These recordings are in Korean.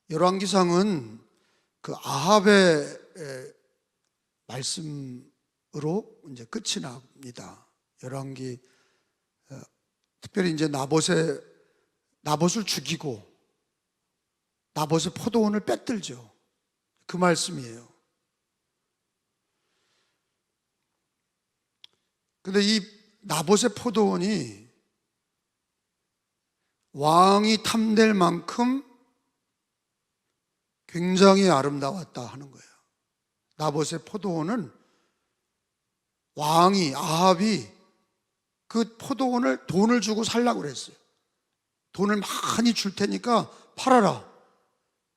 열왕기상은 그 아합의 말씀으로 이제 끝이 납니다. 열왕기 특별히 이제 나봇을 죽이고 나봇의 포도원을 뺏들죠. 그 말씀이에요. 근데 이 나봇의 포도원이 왕이 탐낼 만큼 굉장히 아름다웠다 하는 거예요. 나봇의 포도원은 왕이 아합이 그 포도원을 돈을 주고 살라고 그랬어요. 돈을 많이 줄 테니까 팔아라.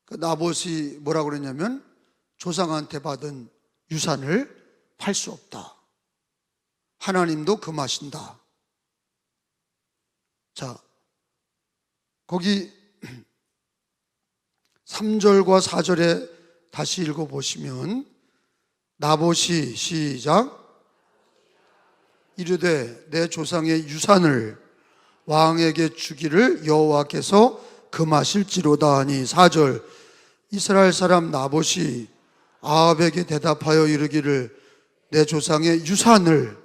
그 나봇이 뭐라고 그랬냐면 조상한테 받은 유산을 팔 수 없다. 하나님도 금하신다. 자, 거기 3절과 4절에 다시 읽어보시면 나봇이 시작 이르되 내 조상의 유산을 왕에게 주기를 여호와께서 금하실지로다 하니 4절 이스라엘 사람 나봇이 아합에게 대답하여 이르기를 내 조상의 유산을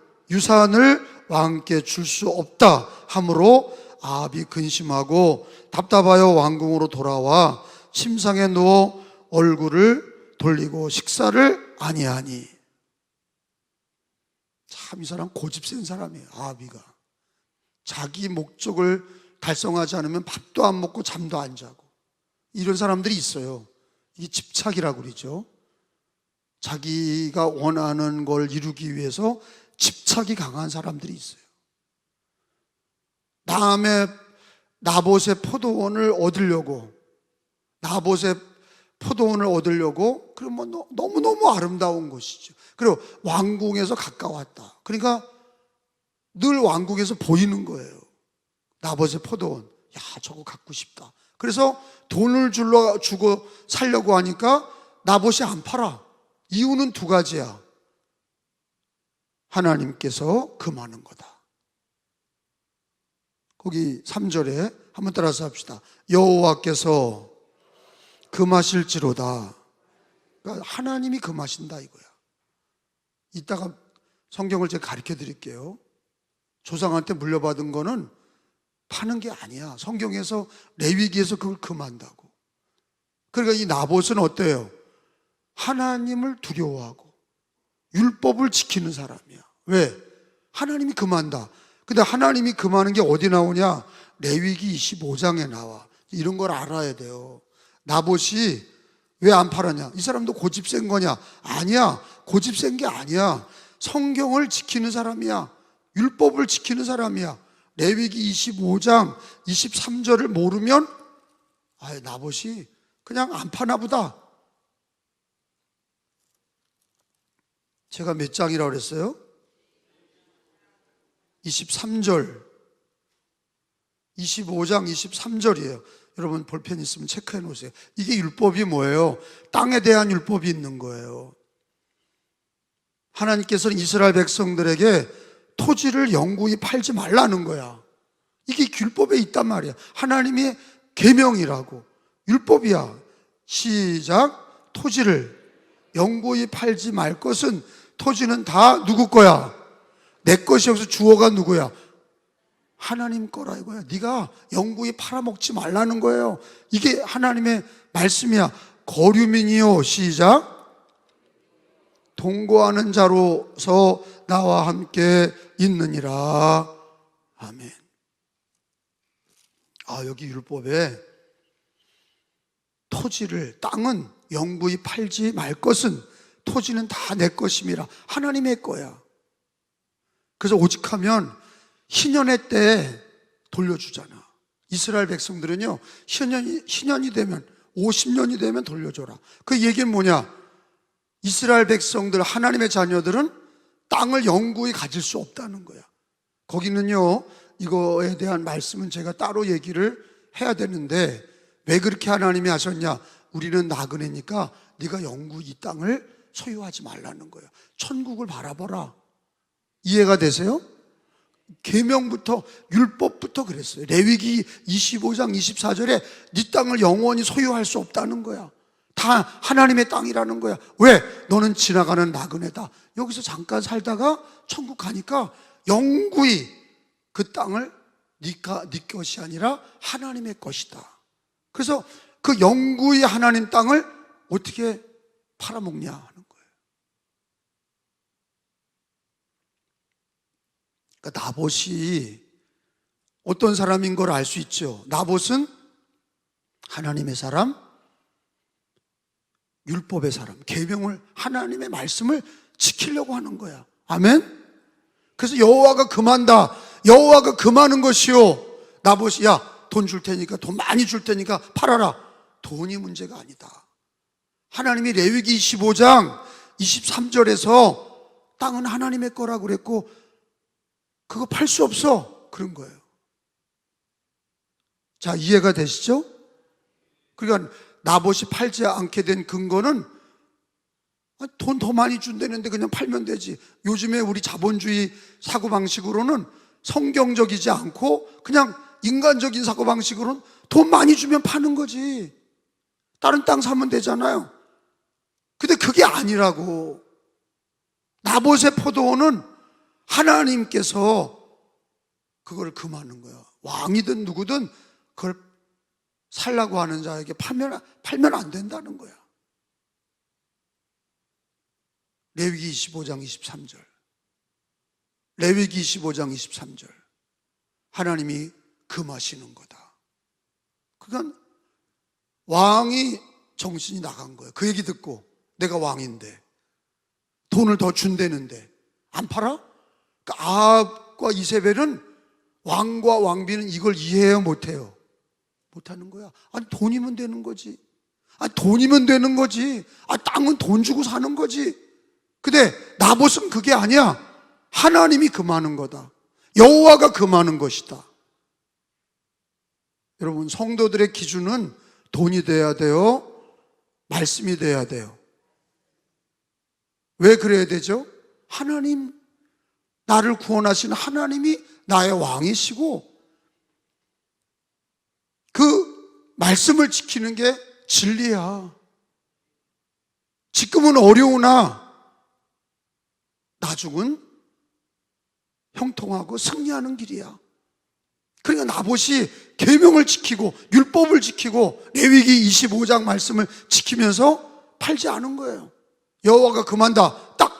왕께 줄 수 없다 하므로 아합이 근심하고 답답하여 왕궁으로 돌아와 침상에 누워 얼굴을 돌리고 식사를 아니하니. 참 이 사람 고집센 사람이에요. 아합이가 자기 목적을 달성하지 않으면 밥도 안 먹고 잠도 안 자고 이런 사람들이 있어요. 이게 집착이라고 그러죠. 자기가 원하는 걸 이루기 위해서 집착이 강한 사람들이 있어요. 다음에 나봇의 포도원을 얻으려고 그러면 너무너무 아름다운 곳이죠. 그리고 왕궁에서 가까웠다. 그러니까 늘 왕궁에서 보이는 거예요. 나봇의 포도원. 야, 저거 갖고 싶다. 그래서 돈을 주고 살려고 하니까 나봇이 안 팔아. 이유는 두 가지야. 하나님께서 금하는 거다. 거기 3절에 한번 따라서 합시다. 여호와께서 금하실지로다. 그러니까 하나님이 금하신다 이거야. 이따가 성경을 제가 가르쳐 드릴게요. 조상한테 물려받은 거는 파는 게 아니야. 성경에서 레위기에서 그걸 금한다고. 그러니까 이 나봇은 어때요? 하나님을 두려워하고 율법을 지키는 사람이야. 왜? 하나님이 금한다. 근데 하나님이 금하는 게 어디 나오냐? 레위기 25장에 나와. 이런 걸 알아야 돼요. 나봇이 왜 안 팔았냐? 이 사람도 고집센 거냐? 아니야. 고집센 게 아니야. 성경을 지키는 사람이야. 율법을 지키는 사람이야. 레위기 25장 23절을 모르면 나봇이 그냥 안 파나 보다. 제가 몇 장이라고 그랬어요? 23절 25장 23절이에요 여러분 볼펜 있으면 체크해 놓으세요. 이게 율법이 뭐예요? 땅에 대한 율법이 있는 거예요. 하나님께서는 이스라엘 백성들에게 토지를 영구히 팔지 말라는 거야. 이게 율법에 있단 말이야. 하나님의 계명이라고. 율법이야. 시작. 토지를 영구히 팔지 말 것은 토지는 다 누구 거야? 내 것이 없어. 주어가 누구야? 하나님 거라 이거야. 네가 영구히 팔아먹지 말라는 거예요. 이게 하나님의 말씀이야. 거류민이요 시작. 동거하는 자로서 나와 함께 있느니라. 아멘. 여기 율법에 땅은 영구히 팔지 말 것은 토지는 다 내 것임이라. 하나님의 거야. 그래서 오직하면 희년의 때에 돌려주잖아. 이스라엘 백성들은요 희년이 되면 50년이 되면 돌려줘라. 그 얘기는 뭐냐? 이스라엘 백성들 하나님의 자녀들은 땅을 영구히 가질 수 없다는 거야. 거기는요 이거에 대한 말씀은 제가 따로 얘기를 해야 되는데 왜 그렇게 하나님이 하셨냐? 우리는 나그네니까 네가 영구히 이 땅을 소유하지 말라는 거야. 천국을 바라보라. 이해가 되세요? 계명부터 율법부터 그랬어요. 레위기 25장 24절에 네 땅을 영원히 소유할 수 없다는 거야. 다 하나님의 땅이라는 거야. 왜? 너는 지나가는 나그네다. 여기서 잠깐 살다가 천국 가니까 영구히 그 땅을 네 것이 아니라 하나님의 것이다. 그래서 그 영구히 하나님 땅을 어떻게 팔아먹냐 하는 거예요. 그러니까 나봇이 어떤 사람인 걸 알 수 있죠. 나봇은 하나님의 사람, 율법의 사람, 계명을, 하나님의 말씀을 지키려고 하는 거야. 아멘? 그래서 여호와가 금한다. 여호와가 금하는 것이요. 나봇이 야, 돈 줄 테니까, 돈 많이 줄 테니까 팔아라. 돈이 문제가 아니다. 하나님이 레위기 25장 23절에서 땅은 하나님의 거라고 그랬고 그거 팔 수 없어. 그런 거예요. 자, 이해가 되시죠? 그러니까 나봇이 팔지 않게 된 근거는 돈 더 많이 준다는데 그냥 팔면 되지. 요즘에 우리 자본주의 사고방식으로는 성경적이지 않고 그냥 인간적인 사고방식으로는 돈 많이 주면 파는 거지. 다른 땅 사면 되잖아요. 근데 그게 아니라고. 나봇의 포도원은 하나님께서 그걸 금하는 거야. 왕이든 누구든 그걸 살라고 하는 자에게 팔면 안 된다는 거야. 레위기 25장 23절. 레위기 25장 23절. 하나님이 금하시는 거다. 그러니까 왕이 정신이 나간 거예요. 그 얘기 듣고 내가 왕인데 돈을 더 준다는데 안 팔아? 그러니까 아합과 이세벨은 왕과 왕비는 이걸 이해해요, 못해요? 못하는 거야. 아니 돈이면 되는 거지. 아니 돈이면 되는 거지. 아 땅은 돈 주고 사는 거지. 근데 나봇은 그게 아니야. 하나님이 금하는 거다. 여호와가 금하는 것이다. 여러분, 성도들의 기준은 돈이 돼야 돼요? 말씀이 돼야 돼요? 왜 그래야 되죠? 하나님, 나를 구원하신 하나님이 나의 왕이시고 그 말씀을 지키는 게 진리야. 지금은 어려우나 나중은 형통하고 승리하는 길이야. 그러니까 나봇이 계명을 지키고 율법을 지키고 레위기 25장 말씀을 지키면서 팔지 않은 거예요. 여호와가 금한다. 딱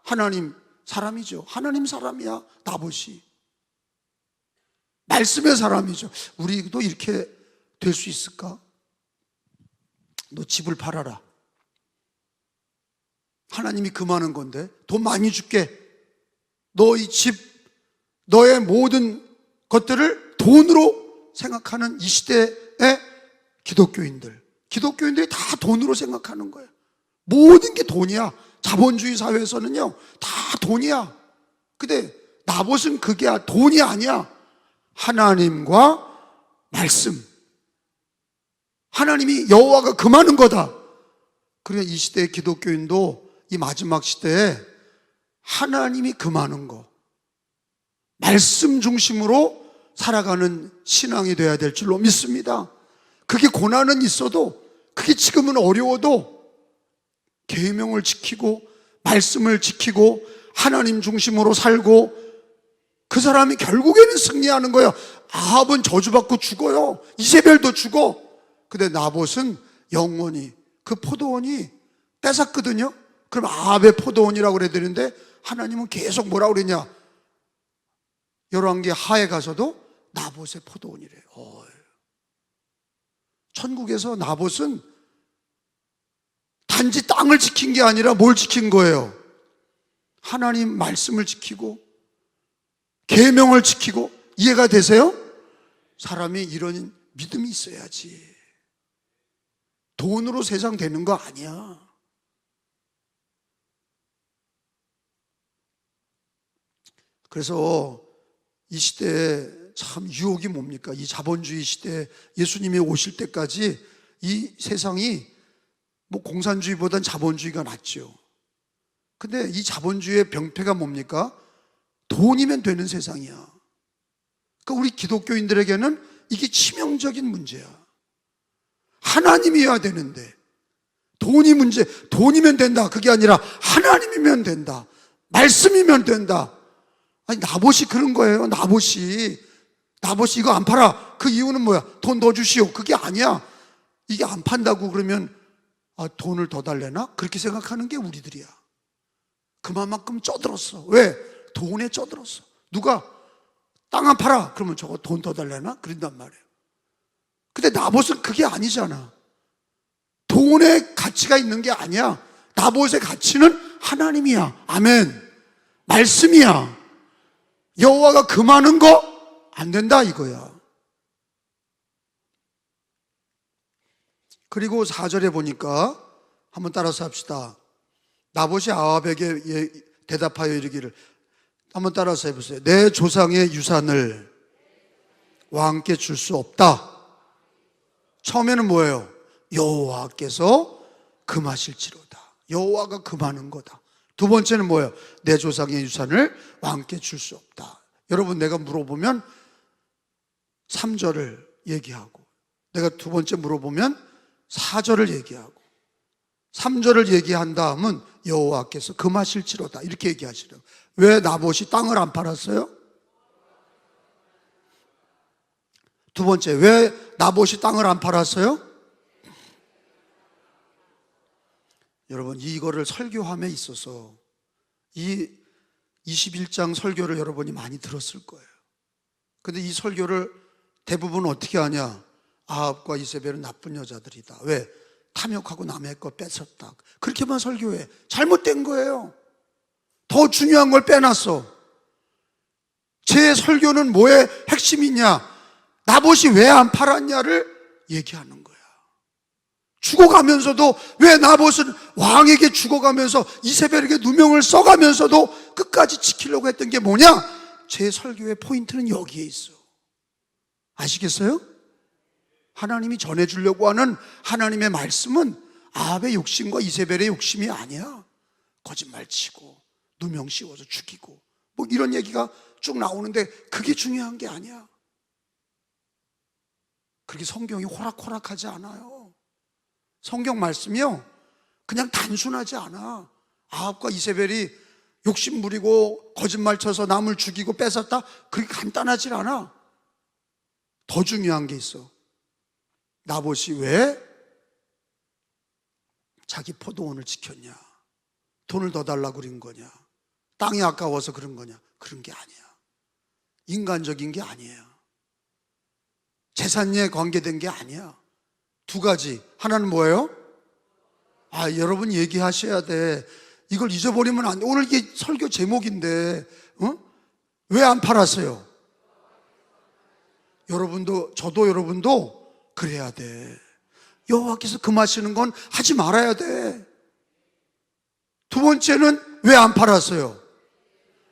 하나님 사람이죠. 하나님 사람이야, 나봇이. 말씀의 사람이죠. 우리도 이렇게 될 수 있을까? 너 집을 팔아라. 하나님이 금하는 건데 돈 많이 줄게. 너 이 집, 너의 모든 것들을 돈으로 생각하는 이 시대의 기독교인들이 다 돈으로 생각하는 거야. 모든 게 돈이야. 자본주의 사회에서는요 다 돈이야. 근데 나봇은 그게 돈이 아니야. 하나님과 말씀, 하나님이 여호와가 금하는 거다. 그러니까 이 시대의 기독교인도 이 마지막 시대에 하나님이 금하는 거, 말씀 중심으로 살아가는 신앙이 돼야 될 줄로 믿습니다. 그게 고난은 있어도, 그게 지금은 어려워도 계명을 지키고 말씀을 지키고 하나님 중심으로 살고 그 사람이 결국에는 승리하는 거예요. 아합은 저주받고 죽어요. 이세벨도 죽어. 근데 나봇은 영원히, 그 포도원이 뺏었거든요. 그럼 아합의 포도원이라고 그래야 되는데 하나님은 계속 뭐라고 그랬냐? 열왕기 하에 가서도 나봇의 포도원이래요. 천국에서 나봇은 단지 땅을 지킨 게 아니라 뭘 지킨 거예요? 하나님 말씀을 지키고 계명을 지키고. 이해가 되세요? 사람이 이런 믿음이 있어야지. 돈으로 세상 되는 거 아니야. 그래서 이 시대에 참 유혹이 뭡니까? 이 자본주의 시대에 예수님이 오실 때까지 이 세상이 뭐 공산주의보단 자본주의가 낫죠. 근데 이 자본주의의 병폐가 뭡니까? 돈이면 되는 세상이야. 그러니까 우리 기독교인들에게는 이게 치명적인 문제야. 하나님이어야 되는데 돈이 문제, 돈이면 된다 그게 아니라 하나님이면 된다, 말씀이면 된다. 아니 나봇이 그런 거예요. 나봇이 이거 안 팔아. 그 이유는 뭐야? 돈 더 주시오. 그게 아니야. 이게 안 판다고 그러면 돈을 더 달래나? 그렇게 생각하는 게 우리들이야. 그만큼 쪄들었어. 왜? 돈에 쪄들었어. 누가 땅 안 팔아 그러면 저거 돈 더 달래나? 그런단 말이에요. 근데 나봇은 그게 아니잖아. 돈의 가치가 있는 게 아니야. 나봇의 가치는 하나님이야. 아멘. 말씀이야. 여호와가 금하는 거 안 된다 이거야. 그리고 4절에 보니까 한번 따라서 합시다. 나봇이 아합에게 대답하여 이르기를, 한번 따라서 해보세요. 내 조상의 유산을 왕께 줄 수 없다. 처음에는 뭐예요? 여호와께서 금하실지로다. 여호와가 금하는 거다. 두 번째는 뭐예요? 내 조상의 유산을 왕께 줄 수 없다. 여러분, 내가 물어보면 3절을 얘기하고, 내가 두 번째 물어보면 4절을 얘기하고, 3절을 얘기한 다음은 여호와께서 금하실지로다 이렇게 얘기하시려고. 왜 나봇이 땅을 안 팔았어요? 두 번째, 왜 나봇이 땅을 안 팔았어요? 여러분, 이거를 설교함에 있어서 이 21장 설교를 여러분이 많이 들었을 거예요. 근데 이 설교를 대부분 어떻게 하냐? 아합과 이세벨은 나쁜 여자들이다. 왜? 탐욕하고 남의 것 뺏었다. 그렇게만 설교해. 잘못된 거예요. 더 중요한 걸 빼놨어. 제 설교는 뭐의 핵심이냐? 나봇이 왜 안 팔았냐를 얘기하는 거야. 죽어가면서도, 왜 나봇은 왕에게 죽어가면서 이세벨에게 누명을 써가면서도 끝까지 지키려고 했던 게 뭐냐? 제 설교의 포인트는 여기에 있어. 아시겠어요? 하나님이 전해주려고 하는 하나님의 말씀은 아합의 욕심과 이세벨의 욕심이 아니야. 거짓말 치고 누명 씌워서 죽이고 뭐 이런 얘기가 쭉 나오는데 그게 중요한 게 아니야. 그렇게 성경이 호락호락하지 않아요. 성경 말씀이요 그냥 단순하지 않아. 아합과 이세벨이 욕심 부리고 거짓말 쳐서 남을 죽이고 뺏었다, 그게 간단하지 않아. 더 중요한 게 있어. 나봇이 왜 자기 포도원을 지켰냐? 돈을 더 달라고 그런 거냐? 땅이 아까워서 그런 거냐? 그런 게 아니야. 인간적인 게 아니에요. 재산에 관계된 게 아니야. 두 가지. 하나는 뭐예요? 여러분 얘기하셔야 돼. 이걸 잊어버리면 안 돼. 오늘 이게 설교 제목인데 왜 안 팔았어요? 여러분도, 저도 여러분도 그래야 돼. 여호와께서 금하시는 건 하지 말아야 돼. 두 번째는 왜 안 팔았어요?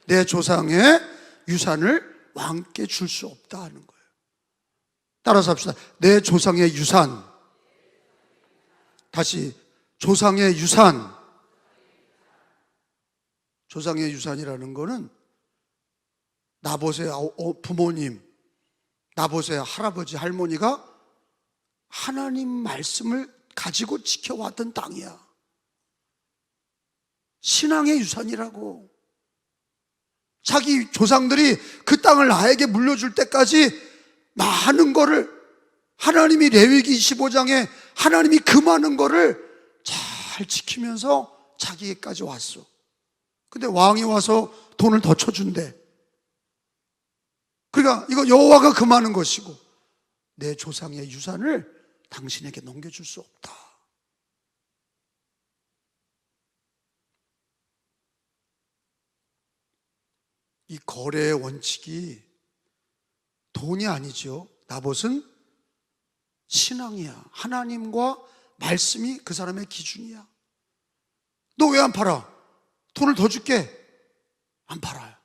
내 조상의 유산을 왕께 줄 수 없다 하는 거예요. 따라서 합시다. 내 조상의 유산. 다시, 조상의 유산. 조상의 유산이라는 거는 나봇의 부모님, 나봇의 할아버지, 할머니가 하나님 말씀을 가지고 지켜왔던 땅이야. 신앙의 유산이라고. 자기 조상들이 그 땅을 나에게 물려줄 때까지 많은 거를, 하나님이 레위기 25장에 하나님이 금하는 거를 잘 지키면서 자기에게까지 왔어. 근데 왕이 와서 돈을 더 쳐준대. 그러니까 이거 여호와가 금하는 것이고 내 조상의 유산을 당신에게 넘겨줄 수 없다. 이 거래의 원칙이 돈이 아니죠. 나봇은 신앙이야. 하나님과 말씀이 그 사람의 기준이야. 너 왜 안 팔아? 돈을 더 줄게. 안 팔아요.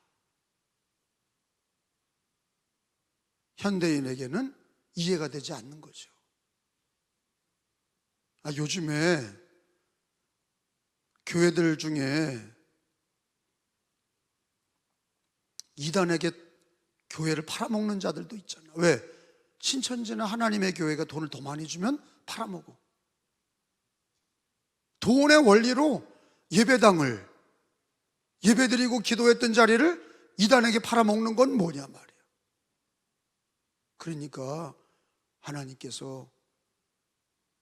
현대인에게는 이해가 되지 않는 거죠. 요즘에 교회들 중에 이단에게 교회를 팔아먹는 자들도 있잖아. 왜? 신천지나 하나님의 교회가 돈을 더 많이 주면 팔아먹어. 돈의 원리로 예배당을, 예배드리고 기도했던 자리를 이단에게 팔아먹는 건 뭐냐 말이야. 그러니까 하나님께서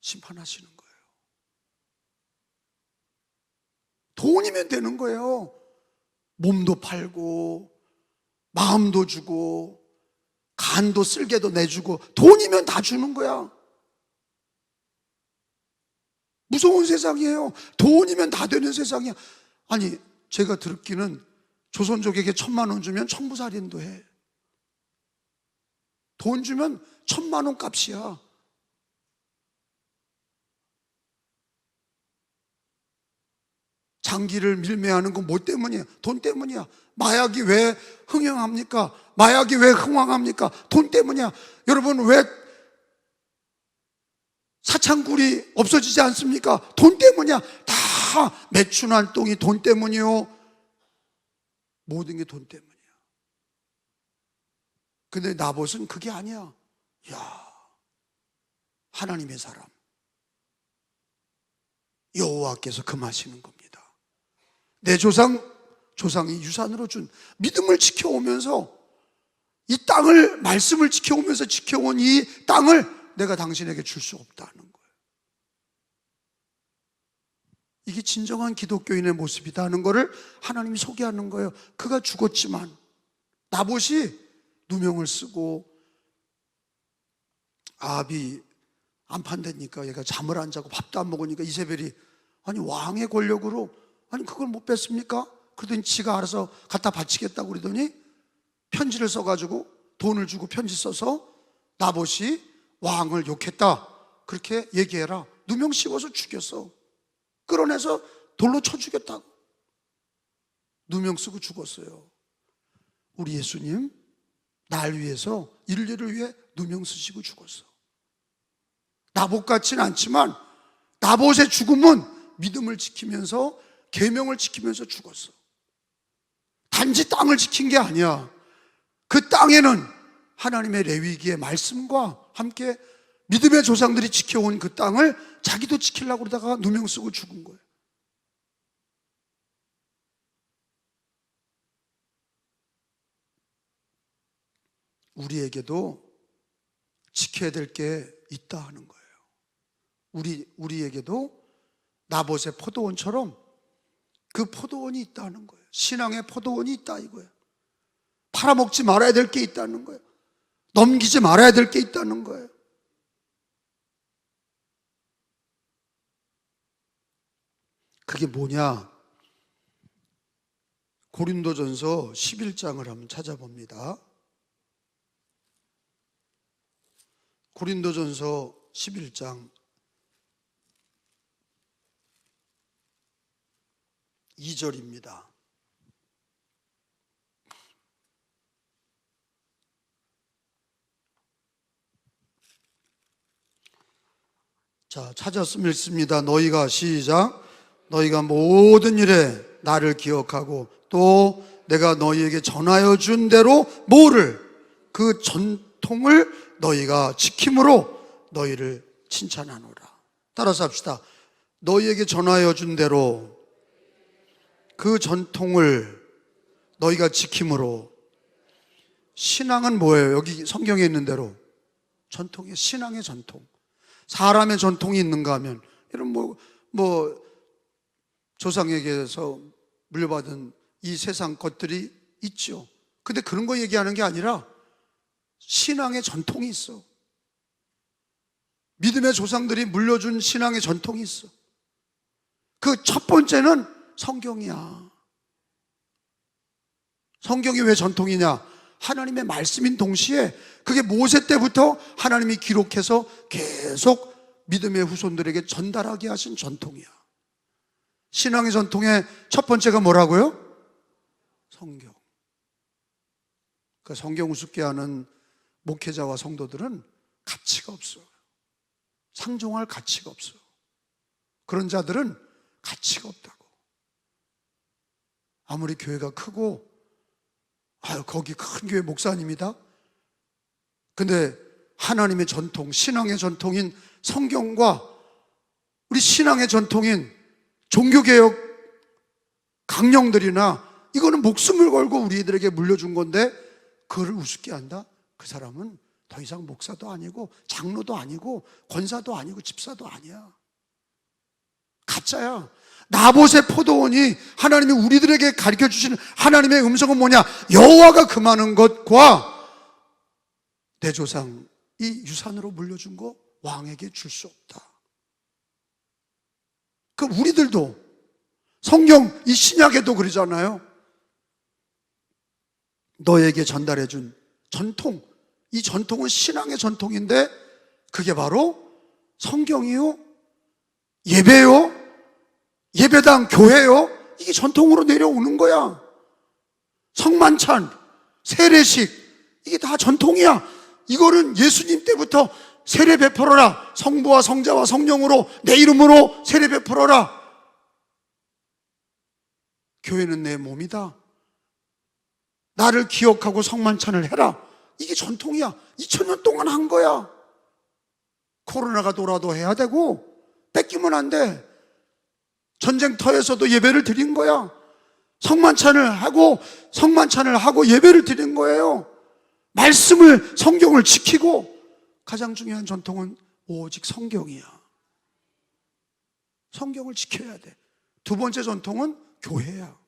심판하시는 거예요. 돈이면 되는 거예요. 몸도 팔고 마음도 주고 간도 쓸개도 내주고 돈이면 다 주는 거야. 무서운 세상이에요. 돈이면 다 되는 세상이야. 아니, 제가 듣기는 조선족에게 1,000만 원 주면 천부살인도 해. 돈 주면 1,000만 원 값이야. 장기를 밀매하는 건 뭐 때문이야? 돈 때문이야. 마약이 왜 흥행합니까? 마약이 왜 흥왕합니까? 돈 때문이야. 여러분, 왜 사창굴이 없어지지 않습니까? 돈 때문이야. 다 매춘한 똥이 돈 때문이요. 모든 게 돈 때문이야. 근데 나봇은 그게 아니야. 야, 하나님의 사람, 여호와께서 금하시는 겁니다. 내 조상이 유산으로 준 믿음을 지켜오면서 이 땅을, 말씀을 지켜오면서 지켜온 이 땅을 내가 당신에게 줄 수 없다는 거예요. 이게 진정한 기독교인의 모습이다 하는 것을 하나님이 소개하는 거예요. 그가 죽었지만 나봇이 누명을 쓰고 아합이 안 판대니까 얘가 잠을 안 자고 밥도 안 먹으니까 이세벨이 아니 왕의 권력으로 아니 그걸 못 뺐습니까? 그러더니 지가 알아서 갖다 바치겠다고 그러더니 편지를 써가지고 돈을 주고 편지 써서 나봇이 왕을 욕했다 그렇게 얘기해라. 누명 씌워서 죽였어. 끌어내서 돌로 쳐 죽였다고. 누명 쓰고 죽었어요. 우리 예수님 날 위해서, 인류를 위해 누명 쓰시고 죽었어. 나봇 같지는 않지만 나봇의 죽음은 믿음을 지키면서, 계명을 지키면서 죽었어. 단지 땅을 지킨 게 아니야. 그 땅에는 하나님의 레위기의 말씀과 함께 믿음의 조상들이 지켜온 그 땅을 자기도 지키려고 그러다가 누명 쓰고 죽은 거예요. 우리에게도 지켜야 될 게 있다 하는 거예요. 우리에게도 나봇의 포도원처럼 그 포도원이 있다는 거예요. 신앙의 포도원이 있다 이거예요. 팔아먹지 말아야 될 게 있다는 거예요. 넘기지 말아야 될 게 있다는 거예요. 그게 뭐냐? 고린도전서 11장을 한번 찾아봅니다. 고린도전서 11장 2절입니다. 자, 찾았으면 읽습니다. 너희가 시작. 너희가 모든 일에 나를 기억하고 또 내가 너희에게 전하여 준 대로 뭐를? 그 전통을 너희가 지킴으로 너희를 칭찬하노라. 따라서 합시다. 너희에게 전하여 준 대로 그 전통을 너희가 지킴으로. 신앙은 뭐예요? 여기 성경에 있는 대로 전통이에요. 신앙의 전통. 사람의 전통이 있는가 하면 이런 조상에게서 물려받은 이 세상 것들이 있죠. 근데 그런 거 얘기하는 게 아니라 신앙의 전통이 있어. 믿음의 조상들이 물려준 신앙의 전통이 있어. 그 첫 번째는 성경이야. 성경이 왜 전통이냐? 하나님의 말씀인 동시에 그게 모세 때부터 하나님이 기록해서 계속 믿음의 후손들에게 전달하게 하신 전통이야. 신앙의 전통의 첫 번째가 뭐라고요? 성경. 그 성경 우습게 하는 목회자와 성도들은 가치가 없어. 상종할 가치가 없어. 그런 자들은 가치가 없다고. 아무리 교회가 크고 아유, 거기 큰 교회 목사님이다. 근데 하나님의 전통, 신앙의 전통인 성경과 우리 신앙의 전통인 종교개혁 강령들이나 이거는 목숨을 걸고 우리들에게 물려준 건데 그걸 우습게 한다? 그 사람은 더 이상 목사도 아니고 장로도 아니고 권사도 아니고 집사도 아니야. 가짜야. 나봇의 포도원이 하나님이 우리들에게 가르쳐 주시는 하나님의 음성은 뭐냐? 여호와가 금하는 것과 내 조상 이 유산으로 물려준 거 왕에게 줄 수 없다. 그 우리들도 성경 이 신약에도 그러잖아요. 너에게 전달해 준 전통, 이 전통은 신앙의 전통인데 그게 바로 성경이요, 예배요, 예배당, 교회요. 이게 전통으로 내려오는 거야. 성만찬, 세례식, 이게 다 전통이야. 이거는 예수님 때부터 세례 베풀어라, 성부와 성자와 성령으로 내 이름으로 세례 베풀어라. 교회는 내 몸이다. 나를 기억하고 성만찬을 해라. 이게 전통이야. 2000년 동안 한 거야. 코로나가 돌아도 해야 되고 뺏기면 안 돼. 전쟁터에서도 예배를 드린 거야. 성만찬을 하고 예배를 드린 거예요. 말씀을, 성경을 지키고. 가장 중요한 전통은 오직 성경이야. 성경을 지켜야 돼. 두 번째 전통은 교회야.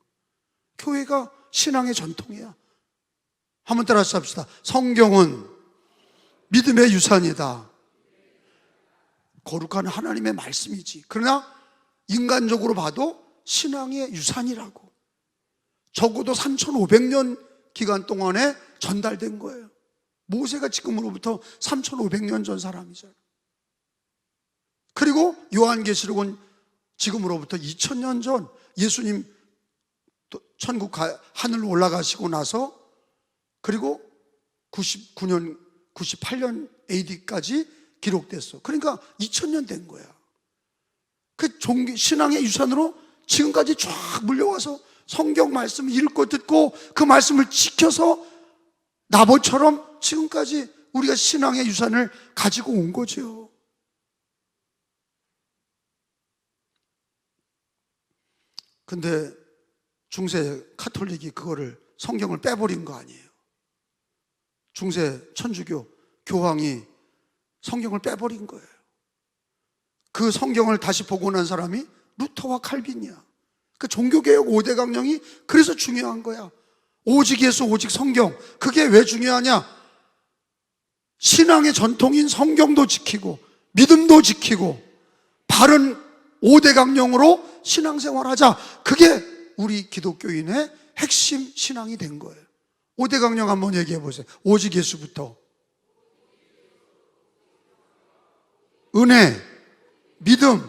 교회가 신앙의 전통이야. 한번 따라서 합시다. 성경은 믿음의 유산이다. 거룩한 하나님의 말씀이지. 그러나 인간적으로 봐도 신앙의 유산이라고. 적어도 3500년 기간 동안에 전달된 거예요. 모세가 지금으로부터 3500년 전 사람이잖아요. 그리고 요한계시록은 지금으로부터 2000년 전 예수님 천국 하늘로 올라가시고 나서 그리고 99년, 98년 AD까지 기록됐어. 그러니까 2000년 된 거야. 그 신앙의 유산으로 지금까지 쫙 물려와서 성경 말씀 읽고 듣고 그 말씀을 지켜서 나봇처럼 지금까지 우리가 신앙의 유산을 가지고 온 거죠. 근데 중세 카톨릭이 그거를 성경을 빼버린 거 아니에요. 중세 천주교 교황이 성경을 빼버린 거예요. 그 성경을 다시 복원한 사람이 루터와 칼빈이야. 그 종교개혁 5대 강령이 그래서 중요한 거야. 오직 예수, 오직 성경. 그게 왜 중요하냐? 신앙의 전통인 성경도 지키고 믿음도 지키고 바른 5대 강령으로 신앙생활하자. 그게 우리 기독교인의 핵심 신앙이 된 거예요. 5대 강령 한번 얘기해 보세요. 오직 예수부터 은혜, 믿음,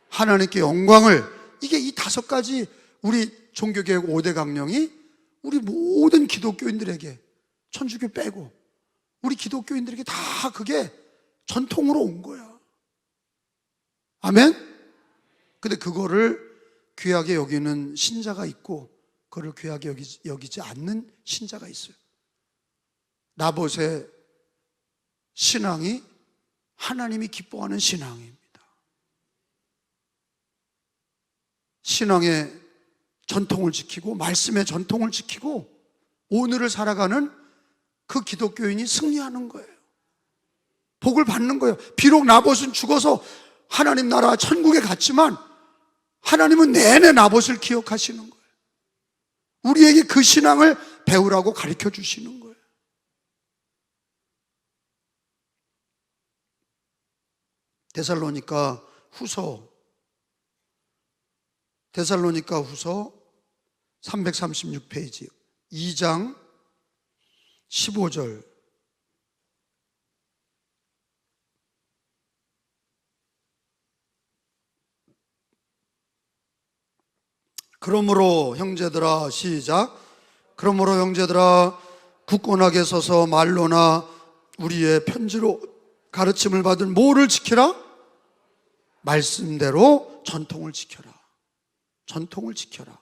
하나님께 영광을, 이게 이 5가지 우리 종교개혁 5대 강령이 우리 모든 기독교인들에게, 천주교 빼고 우리 기독교인들에게 다 그게 전통으로 온 거야. 아멘? 근데 그거를 귀하게 여기는 신자가 있고 그거를 귀하게 여기지 않는 신자가 있어요. 나봇의 신앙이 하나님이 기뻐하는 신앙입니다. 신앙의 전통을 지키고 말씀의 전통을 지키고 오늘을 살아가는 그 기독교인이 승리하는 거예요. 복을 받는 거예요. 비록 나봇은 죽어서 하나님 나라 천국에 갔지만 하나님은 내내 나봇을 기억하시는 거예요. 우리에게 그 신앙을 배우라고 가르쳐 주시는 거예요. 데살로니가 후서 336페이지 2장 15절. 그러므로 형제들아, 시작. 그러므로 형제들아, 굳건하게 서서 말로나 우리의 편지로 가르침을 받은 뭐를 지키라? 말씀대로 전통을 지켜라. 전통을 지켜라.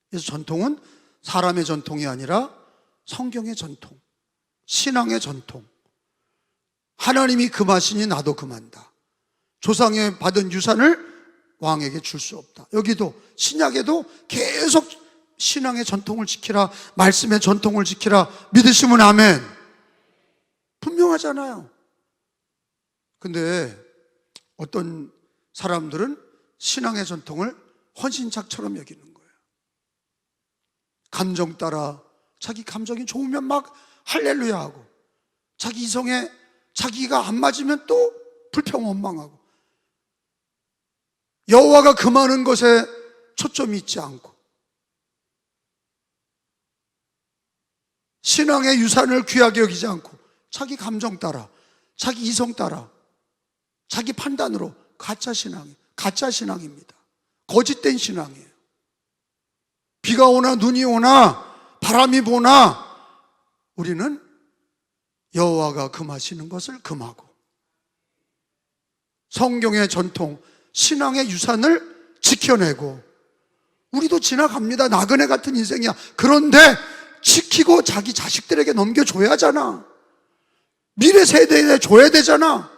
그래서 전통은 사람의 전통이 아니라 성경의 전통, 신앙의 전통. 하나님이 금하시니 나도 금한다. 조상에 받은 유산을 왕에게 줄 수 없다. 여기도 신약에도 계속 신앙의 전통을 지키라, 말씀의 전통을 지키라. 믿으시면 아멘. 분명하잖아요. 근데 어떤 사람들은 신앙의 전통을 헌신짝처럼 여기는 거예요. 감정 따라, 자기 감정이 좋으면 막 할렐루야 하고, 자기 이성에 자기가 안 맞으면 또 불평 원망하고, 여호와가 금하는 것에 초점이 있지 않고, 신앙의 유산을 귀하게 여기지 않고 자기 감정 따라, 자기 이성 따라, 자기 판단으로 가짜 신앙입니다. 거짓된 신앙이에요. 비가 오나 눈이 오나 바람이 부나 우리는 여호와가 금하시는 것을 금하고, 성경의 전통, 신앙의 유산을 지켜내고. 우리도 지나갑니다. 나그네 같은 인생이야. 그런데 지키고 자기 자식들에게 넘겨줘야 하잖아. 미래 세대에 줘야 되잖아.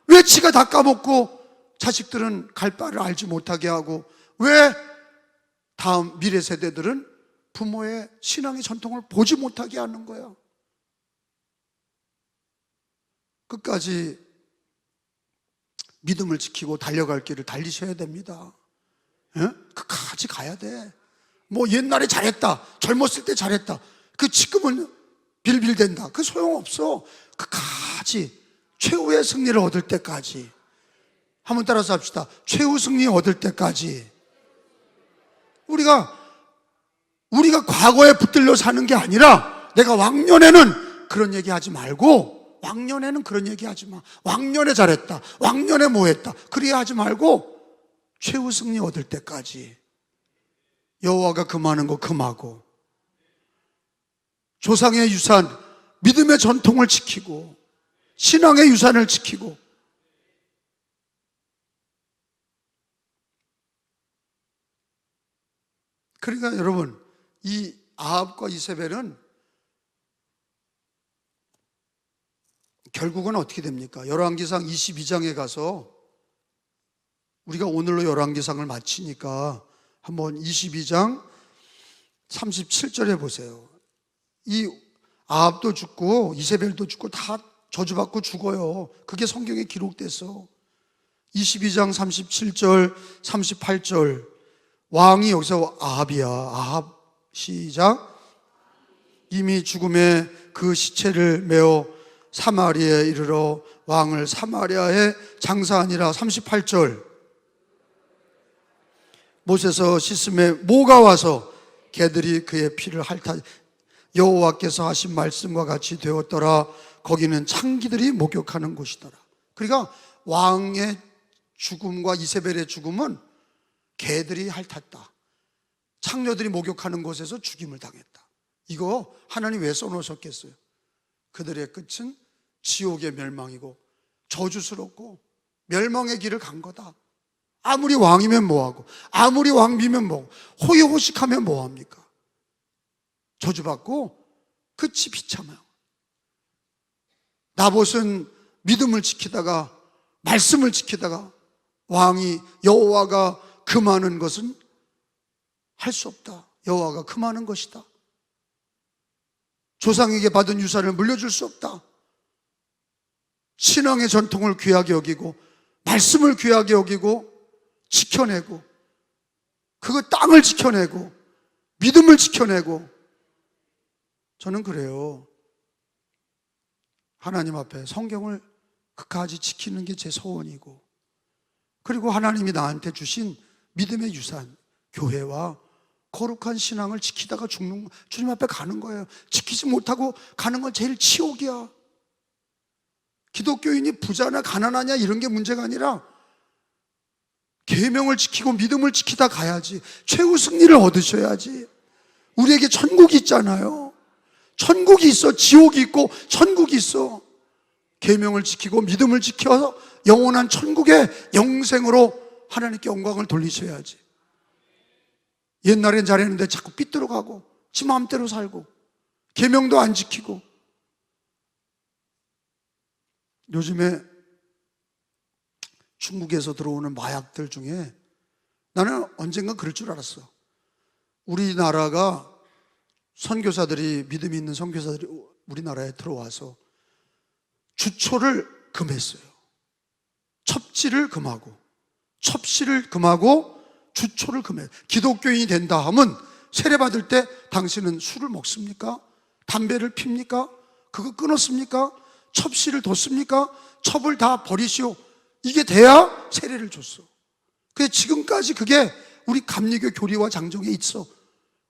왜 지가 다 까먹고 자식들은 갈 바를 알지 못하게 하고, 왜 다음 미래 세대들은 부모의 신앙의 전통을 보지 못하게 하는 거야. 끝까지 믿음을 지키고 달려갈 길을 달리셔야 됩니다. 예? 끝까지 가야 돼. 뭐 옛날에 잘했다, 젊었을 때 잘했다, 그 지금은 빌빌댄다, 그 소용없어. 끝까지 최후의 승리를 얻을 때까지. 한번 따라서 합시다. 최후 승리 얻을 때까지. 우리가 과거에 붙들려 사는 게 아니라, 내가 왕년에는 그런 얘기 하지 말고, 왕년에는 그런 얘기 하지 마. 왕년에 잘했다, 왕년에 뭐 했다, 그래야 하지 말고 최후 승리 얻을 때까지 여호와가 금하는 거 금하고, 조상의 유산, 믿음의 전통을 지키고, 신앙의 유산을 지키고. 그러니까 여러분, 이 아합과 이세벨은 결국은 어떻게 됩니까? 열왕기상 22장에 가서, 우리가 오늘로 열왕기상을 마치니까 한번 22장 37절에 보세요. 이 아합도 죽고 이세벨도 죽고 다 저주받고 죽어요. 그게 성경에 기록됐어. 22장 37절 38절. 왕이 여기서 아합이야. 아합, 시작. 이미 죽음에 그 시체를 메어 사마리아에 이르러 왕을 사마리아에 장사하니라. 38절. 못에서 씻음에 모가 와서 개들이 그의 피를 핥아 여호와께서 하신 말씀과 같이 되었더라. 거기는 창기들이 목욕하는 곳이더라. 그러니까 왕의 죽음과 이세벨의 죽음은 개들이 핥았다, 창녀들이 목욕하는 곳에서 죽임을 당했다. 이거 하나님 왜 써놓으셨겠어요? 그들의 끝은 지옥의 멸망이고 저주스럽고 멸망의 길을 간 거다. 아무리 왕이면 뭐하고, 아무리 왕비면 뭐하고, 호의호식하면 뭐합니까? 저주받고 끝이 비참해요. 나봇은 믿음을 지키다가, 말씀을 지키다가, 왕이 여호와가 금하는 것은 할 수 없다, 여호와가 금하는 것이다, 조상에게 받은 유산을 물려줄 수 없다, 신앙의 전통을 귀하게 여기고 말씀을 귀하게 여기고 지켜내고, 그 땅을 지켜내고 믿음을 지켜내고. 저는 그래요. 하나님 앞에 성경을 끝까지 지키는 게 제 소원이고, 그리고 하나님이 나한테 주신 믿음의 유산, 교회와 거룩한 신앙을 지키다가 죽는, 주님 앞에 가는 거예요. 지키지 못하고 가는 건 제일 치욕이야. 기독교인이 부자나 가난하냐 이런 게 문제가 아니라 계명을 지키고 믿음을 지키다 가야지. 최후 승리를 얻으셔야지. 우리에게 천국이 있잖아요. 천국이 있어. 지옥이 있고 천국이 있어. 계명을 지키고 믿음을 지켜서 영원한 천국의 영생으로 하나님께 영광을 돌리셔야지. 옛날엔 잘했는데 자꾸 삐뚤어가고 지 마음대로 살고 계명도 안 지키고. 요즘에 중국에서 들어오는 마약들 중에 나는 언젠가 그럴 줄 알았어. 우리나라가 선교사들이, 믿음이 있는 선교사들이 우리나라에 들어와서 주초를 금했어요. 첩지를 금하고, 첩시를 금하고, 주초를 금해. 기독교인이 된다 하면 세례받을 때 당신은 술을 먹습니까? 담배를 핍니까? 그거 끊었습니까? 첩시를 뒀습니까? 첩을 다 버리시오. 이게 돼야 세례를 줬어. 그래서 지금까지 그게 우리 감리교 교리와 장정에 있어.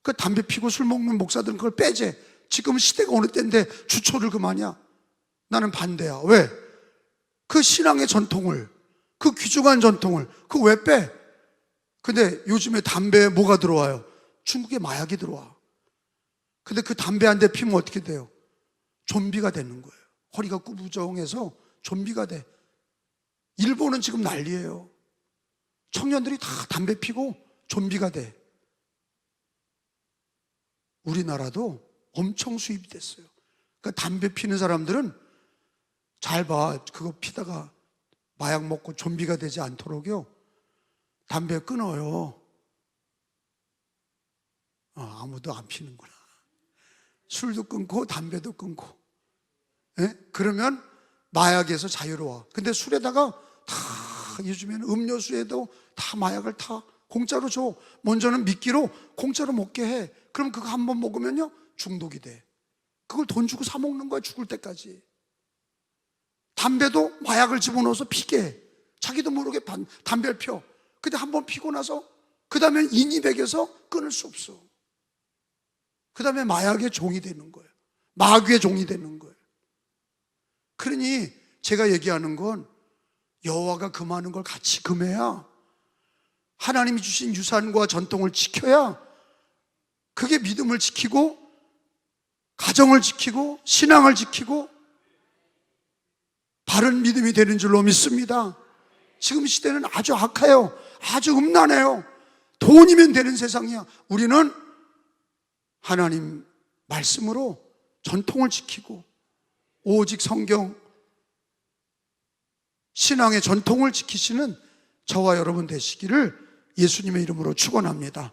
그 담배 피고 술 먹는 목사들은 그걸 빼재. 지금 시대가 어느 때인데 주초를 금하냐? 나는 반대야. 왜? 그 신앙의 전통을, 그 귀중한 전통을 그거 왜 빼? 근데 요즘에 담배에 뭐가 들어와요? 중국에 마약이 들어와. 근데 그 담배 한 대 피면 어떻게 돼요? 좀비가 되는 거예요. 허리가 구부정해서 좀비가 돼. 일본은 지금 난리예요. 청년들이 다 담배 피고 좀비가 돼. 우리나라도 엄청 수입이 됐어요. 그러니까 담배 피는 사람들은 잘 봐. 그거 피다가 마약 먹고 좀비가 되지 않도록요, 담배 끊어요. 아무도 안 피는구나. 술도 끊고 담배도 끊고. 예? 그러면 마약에서 자유로워. 근데 술에다가 다, 요즘에는 음료수에도 다 마약을 다 공짜로 줘. 먼저는 미끼로 공짜로 먹게 해. 그럼 그거 한 번 먹으면요 중독이 돼. 그걸 돈 주고 사 먹는 거야, 죽을 때까지. 담배도 마약을 집어넣어서 피게 해. 자기도 모르게 담배를 펴. 근데 한 번 피고 나서 그 다음에 인이 배겨서 끊을 수 없어. 그 다음에 마약의 종이 되는 거예요. 마귀의 종이 되는 거예요. 그러니 제가 얘기하는 건 여호와가 금하는 걸 같이 금해야, 하나님이 주신 유산과 전통을 지켜야 그게 믿음을 지키고 가정을 지키고 신앙을 지키고 바른 믿음이 되는 줄로 믿습니다. 지금 시대는 아주 악해요. 아주 음란해요. 돈이면 되는 세상이야. 우리는 하나님 말씀으로 전통을 지키고 오직 성경 신앙의 전통을 지키시는 저와 여러분 되시기를 예수님의 이름으로 축원합니다.